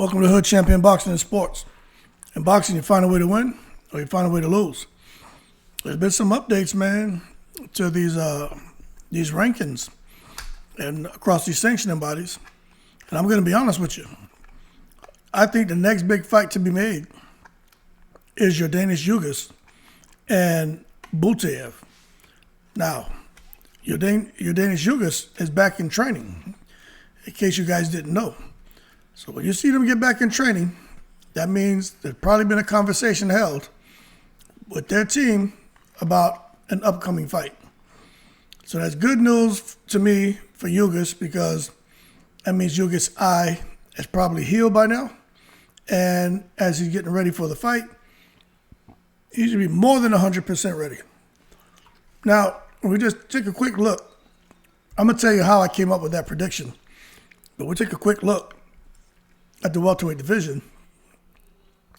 Welcome to Hood Champion Boxing and Sports. In boxing, you find a way to win or you find a way to lose. There's been some updates, man, to these rankings and across these sanctioning bodies. And I'm going to be honest with you. I think the next big fight to be made is Yordenis Ugas and Butaev. Now, Yordenis Ugas is back in training, in case you guys didn't know. So when you see them get back in training, that means there's probably been a conversation held with their team about an upcoming fight. So that's good news to me for Ugas, because that means Ugas' eye is probably healed by now. And as he's getting ready for the fight, he should be more than 100% ready. Now, we just take a quick look. I'm going to tell you how I came up with that prediction. But we'll take a quick look at the welterweight division.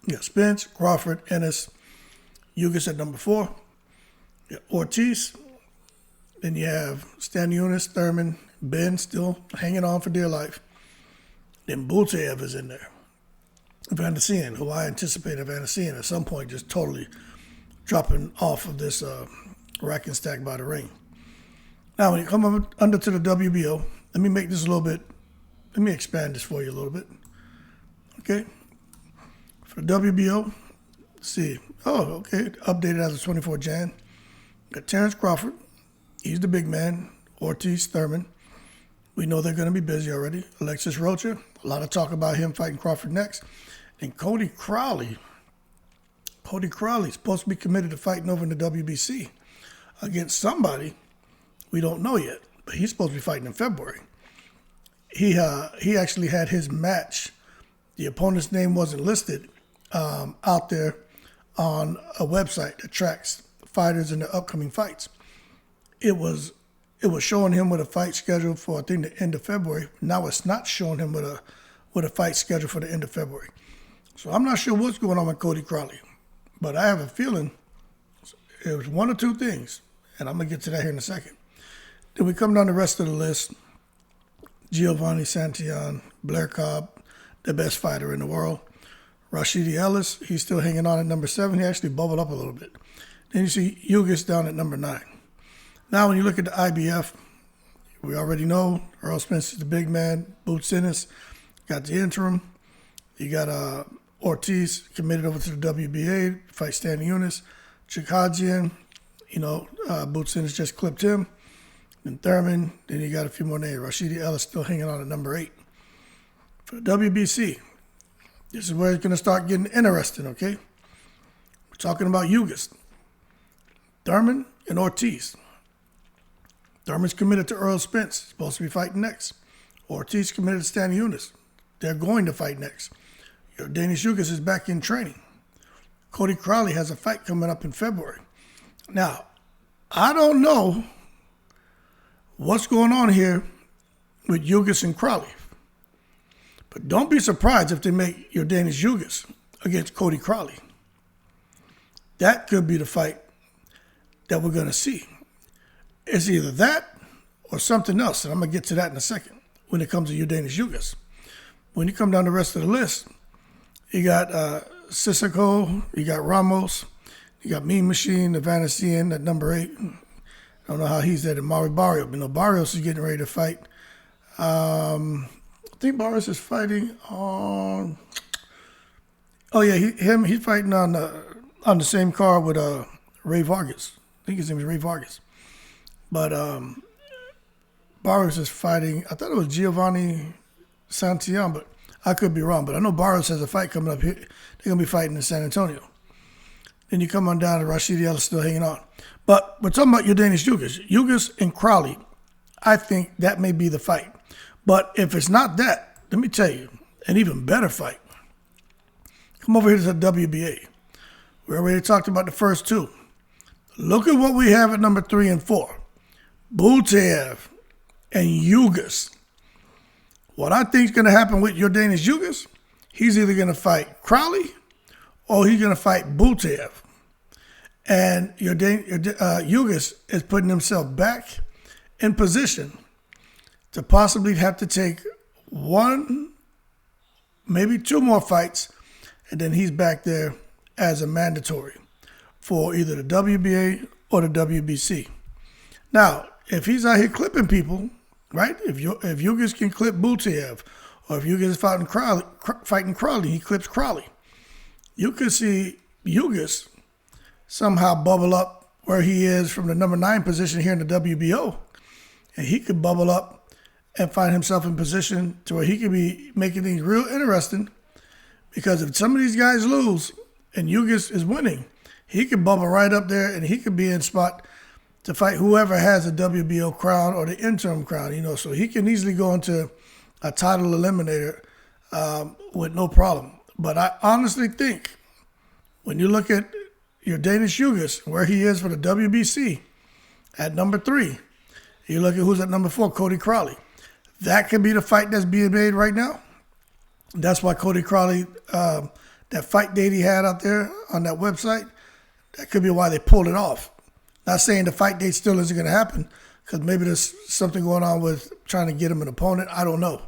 You got Spence, Crawford, Ennis, Ugas at number 4. You got Ortiz. Then you have Stanionis, Thurman, Ben still hanging on for dear life. Then Butaev is in there. Vandasian, who I anticipated Vandasian at some point just totally dropping off of this rack and stack by the ring. Now, when you come up under to the WBO, let me make this a little bit, let me expand this for you a little bit. Okay? For the WBO, let's see. Oh, okay. Updated as of 24 Jan. Got Terrence Crawford. He's the big man. Ortiz, Thurman. We know they're going to be busy already. Alexis Rocha. A lot of talk about him fighting Crawford next. And Cody Crowley. Cody Crowley is supposed to be committed to fighting over in the WBC against somebody we don't know yet. But he's supposed to be fighting in February. He actually had his match. The opponent's name wasn't listed out there on a website that tracks fighters and their upcoming fights. It was showing him with a fight scheduled for, I think, the end of February. Now it's not showing him with a fight scheduled for the end of February. So I'm not sure what's going on with Cody Crowley, but I have a feeling it was one or two things, and I'm going to get to that here in a second. Then we come down the rest of the list. Giovanni Santillan, Blair Cobb, the best fighter in the world. Rashidi Ellis, he's still hanging on at number 7. He actually bubbled up a little bit. Then you see Ugas down at number 9. Now, when you look at the IBF, we already know Earl Spence is the big man. Boots Ennis got the interim. You got Ortiz committed over to the WBA, fight Stanionis. Chikajian, Boots Ennis just clipped him. Then Thurman, then you got a few more names. Rashidi Ellis still hanging on at number 8. For the WBC, this is where it's going to start getting interesting, okay? We're talking about Ugas, Thurman, and Ortiz. Thurman's committed to Earl Spence, supposed to be fighting next. Ortiz committed to Stanionis. They're going to fight next. Yordenis Ugas is back in training. Cody Crowley has a fight coming up in February. Now, I don't know what's going on here with Ugas and Crowley. But don't be surprised if they make Yordenis Ugas against Cody Crowley. That could be the fight that we're going to see. It's either that or something else, and I'm going to get to that in a second when it comes to Yordenis Ugas. When you come down the rest of the list, you got Sissoko, you got Ramos, you got Mean Machine, the Vandasian at number 8. I don't know how he's there. And Mari Barrios. Barrios is getting ready to fight. I think Barrios is fighting on. Oh yeah, he's fighting on the same card with Ray Vargas. I think his name is Ray Vargas. But Barrios is fighting. I thought it was Giovanni Santillan, but I could be wrong. But I know Barrios has a fight coming up here. They're gonna be fighting in San Antonio. Then you come on down to Rashidi Ellis still hanging on. But we're talking about Yordenis Ugas. Ugas and Crowley, I think that may be the fight. But if it's not that, let me tell you, an even better fight. Come over here to the WBA. We already talked about the first two. Look at what we have at number 3 and 4. Butaev and Ugas. What I think is going to happen with Yordenis Ugas, he's either going to fight Crowley or he's going to fight Butaev. And Ugas is putting himself back in position to possibly have to take one maybe 2 more fights, and then he's back there as a mandatory for either the WBA or the WBC. Now, if he's out here clipping people, right? If Ugas can clip Butaev, or if Ugas is fighting Crowley, he clips Crowley. You could see Ugas somehow bubble up where he is from the number 9 position here in the WBO, and he could bubble up and find himself in position to where he could be making things real interesting. Because if some of these guys lose and Ugas is winning, he could bubble right up there, and he could be in spot to fight whoever has a WBO crown or the interim crown, so he can easily go into a title eliminator with no problem. But I honestly think when you look at Yordenis Ugas, where he is for the WBC at number 3, you look at who's at number 4, Cody Crowley. That could be the fight that's being made right now. That's why Cody Crowley, that fight date he had out there on that website, that could be why they pulled it off. Not saying the fight date still isn't going to happen, because maybe there's something going on with trying to get him an opponent. I don't know.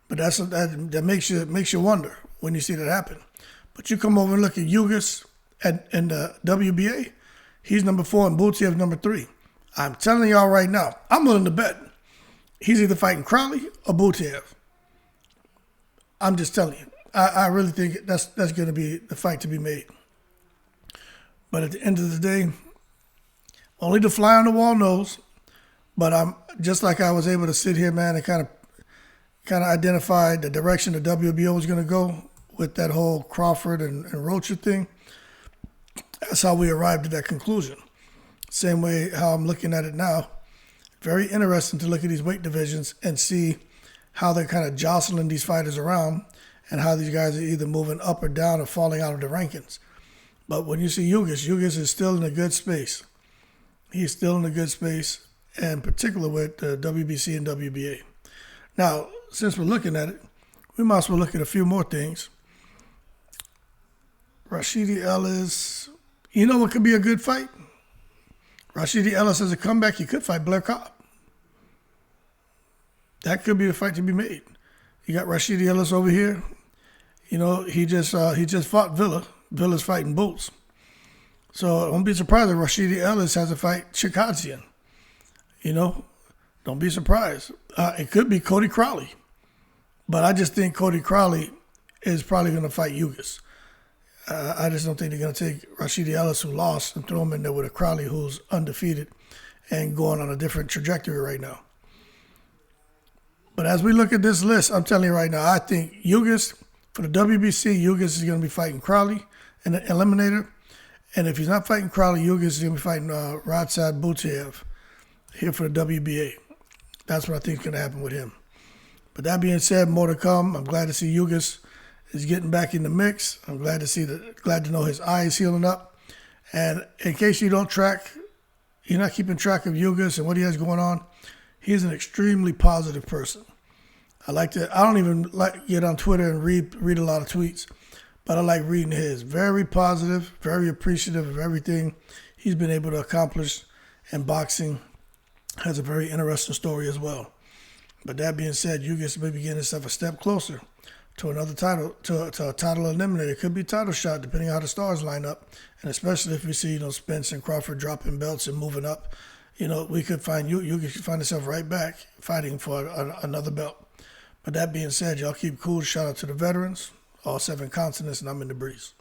But that makes you wonder when you see that happen. But you come over and look at Ugas and the WBA, he's number 4 and Butaev number 3. I'm telling y'all right now, I'm willing to bet he's either fighting Crowley or Butaev. I'm just telling you. I really think that's going to be the fight to be made. But at the end of the day, only the fly on the wall knows. But I'm just like I was able to sit here, man, and kind of identify the direction the WBO was going to go with that whole Crawford and Rocha thing. That's how we arrived at that conclusion. Same way how I'm looking at it now. Very interesting to look at these weight divisions and see how they're kind of jostling these fighters around and how these guys are either moving up or down or falling out of the rankings. But when you see Ugas is still in a good space. He's still in a good space, and in particular with the WBC and WBA. Now, since we're looking at it, we might as well look at a few more things. Rashidi Ellis, you know what could be a good fight? Rashidi Ellis has a comeback. He could fight Blair Cobb. That could be the fight to be made. You got Rashidi Ellis over here. He just fought Villa. Villa's fighting Boots. So don't be surprised if Rashidi Ellis has a fight Chikadzian. Don't be surprised. It could be Cody Crowley. But I just think Cody Crowley is probably going to fight Ugas. I just don't think they're going to take Rashidi Ellis, who lost, and throw him in there with a Crowley who's undefeated and going on a different trajectory right now. But as we look at this list, I'm telling you right now, I think Ugas, for the WBC, Ugas is going to be fighting Crowley in the eliminator. And if he's not fighting Crowley, Ugas is going to be fighting Rhadzhab Butaev here for the WBA. That's what I think is going to happen with him. But that being said, more to come. I'm glad to see Ugas is getting back in the mix. I'm glad to know his eye is healing up. And in case you're not keeping track of Ugas and what he has going on, he's an extremely positive person. I don't even get on Twitter and read a lot of tweets, but I like reading his. Very positive, very appreciative of everything he's been able to accomplish in boxing. Has a very interesting story as well. But that being said, Ugas may be getting himself a step closer to another title, to a title eliminator. It could be a title shot depending on how the stars line up, and especially if we see Spence and Crawford dropping belts and moving up. We could find Ugas could find himself right back fighting for another belt. But that being said, y'all keep cool. Shout out to the veterans, all 7 continents, and I'm in the breeze.